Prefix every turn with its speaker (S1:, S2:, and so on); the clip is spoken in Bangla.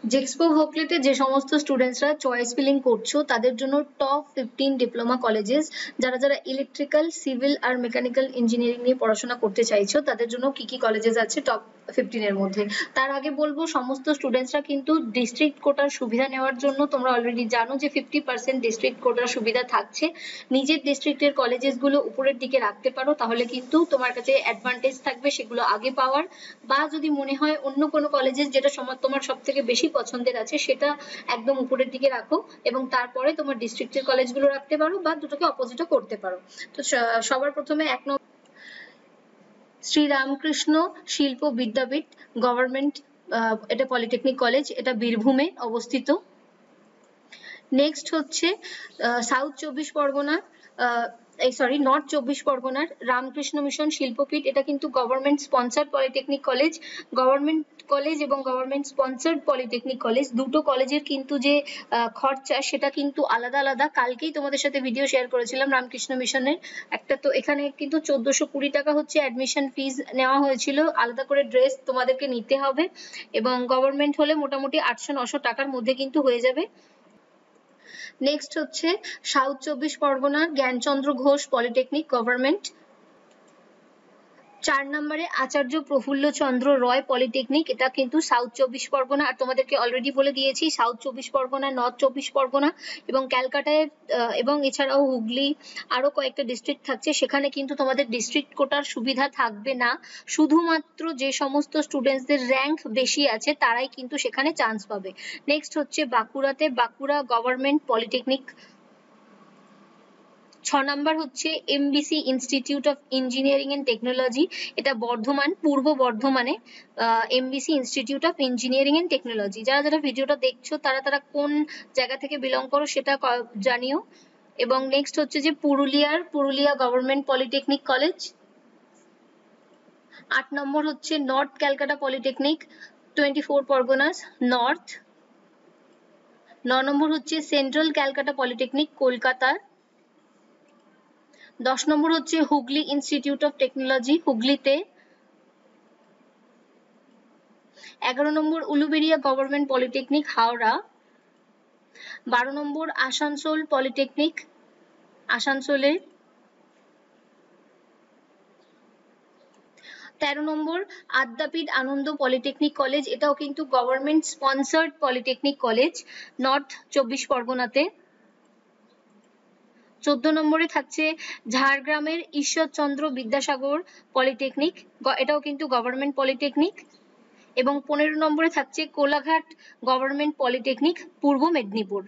S1: জেক্সপো ভোকলেতে যে সমস্ত স্টুডেন্টসরা চয়েস ফিলিং করছো তাদের জন্য টপ 15 ডিপ্লোমা কলেজেস, যারা যারা ইলেকট্রিক্যাল, সিভিল আর মেকানিক্যাল ইঞ্জিনিয়ারিং নিয়ে পড়াশোনা করতে চাইছো তাদের জন্য কি কি কলেজেস আছে টপ 15 এর মধ্যে। তার আগে বলবো সমস্ত স্টুডেন্টসরা কিন্তু ডিস্ট্রিক্ট কোটার সুবিধা নেওয়ার জন্য, তোমরা অলরেডি জানো যে 50% ডিস্ট্রিক্ট কোটার সুবিধা থাকছে। নিজের ডিস্ট্রিক্টের কলেজেস গুলো উপরের দিকে রাখতে পারো, তাহলে কিন্তু তোমার কাছে অ্যাডভান্টেজ থাকবে সেগুলো আগে পাওয়ার। বা যদি মনে হয় অন্য কোনো কলেজেস যেটা তোমার সব থেকে বেশি পছন্দের আছে সেটা একদম উপরের দিকে রাখো, এবং তারপরে তোমার ডিস্ট্রিক্টের কলেজগুলো রাখতে পারো, বা দুটোকে অপোজিটও করতে পারো। তো সবার প্রথমে এক নম্বর শ্রী রামকৃষ্ণ শিল্প বিদ্যাপীঠ গভর্নমেন্ট, এটা পলিটেকনিক কলেজ, এটা বীরভূমে অবস্থিত। নেক্সট হচ্ছে সাউথ চব্বিশ পরগনা, নর্থ চব্বিশ পরগনার রামকৃষ্ণ মিশন শিল্পপীঠ, এটা কিন্তু government sponsored polytechnic college. Government college এবং গভর্নমেন্ট স্পন্সার্ড পলিটেকনিক কলেজ দুটো কলেজের কিন্তু যে খরচা সেটা কিন্তু আলাদা আলাদা। কালকেই তোমাদের সাথে ভিডিও শেয়ার করেছিলাম রামকৃষ্ণ মিশনের একটা, তো এখানে কিন্তু 1420 টাকা হচ্ছে অ্যাডমিশন ফিজ নেওয়া হয়েছিল, আলাদা করে ড্রেস তোমাদেরকে নিতে হবে, এবং গভর্নমেন্ট হলে মোটামুটি 800-900 টাকার মধ্যে কিন্তু হয়ে যাবে। নেক্সট হচ্ছে সাউথ চব্বিশ পরগনা জ্ঞানচন্দ্র ঘোষ পলিটেকনিক গভর্নমেন্ট। 4 নম্বরে আচার্য প্রফুল্ল চন্দ্র রয় পলিটেকনিক, এটা কিন্তু সাউথ চব্বিশ পরগনা। আর তোমাদেরকে অলরেডি বলে দিয়েছি সাউথ চব্বিশ পরগনা, নর্থ চব্বিশ পরগনা এবং ক্যালকাটায় এবং এছাড়াও হুগলি আরো কয়েকটা ডিস্ট্রিক্ট থাকছে, সেখানে কিন্তু তোমাদের ডিস্ট্রিক্ট কোটার সুবিধা থাকবে না। শুধুমাত্র যে সমস্ত স্টুডেন্টসদের র্যাঙ্ক বেশি আছে তারাই কিন্তু সেখানে চান্স পাবে। নেক্সট হচ্ছে বাঁকুড়াতে বাঁকুড়া গভর্নমেন্ট পলিটেকনিক। 6 নম্বর হচ্ছে MBC institute of engineering and technology, এটা বর্ধমান, পূর্ব বর্ধমানে MBC institute of engineering and technology. যারা যারা ভিডিওটা দেখছো তারা তারা কোন জায়গা থেকে বিলং করো সেটা জানিও। এবং নেক্সট হচ্ছে যে পুরুলিয়া গভর্নমেন্ট পলিটেকনিক কলেজ। 8 নম্বর হচ্ছে north Calcutta polytechnic, 24 Parganas north. 9 নম্বর হচ্ছে সেন্ট্রাল ক্যালকাটা পলিটেকনিক, কলকাতার। 10 নম্বর হচ্ছে হুগলি ইনস্টিটিউট অফ টেকনোলজি, হুগলিতে। 11 নম্বর উলুবেড়িয়া গভর্নমেন্ট পলিটেকনিক, হাওড়া। 12 নম্বর আসানসোল পলিটেকনিক, আসানসোলে। 13 নম্বর আদ্যাপীঠ আনন্দ পলিটেকনিক কলেজ, এটাও কিন্তু government sponsored polytechnic college, north 24 পরগনাতে। 14 নম্বরে থাকছে ঝাড়গ্রামের ঈশ্বরচন্দ্র বিদ্যাসাগর পলিটেকনিক, এটাও কিন্তু গভর্নমেন্ট পলিটেকনিক। এবং 15 নম্বরে থাকছে কোলাঘাট গভর্নমেন্ট পলিটেকনিক, পূর্ব মেদিনীপুর।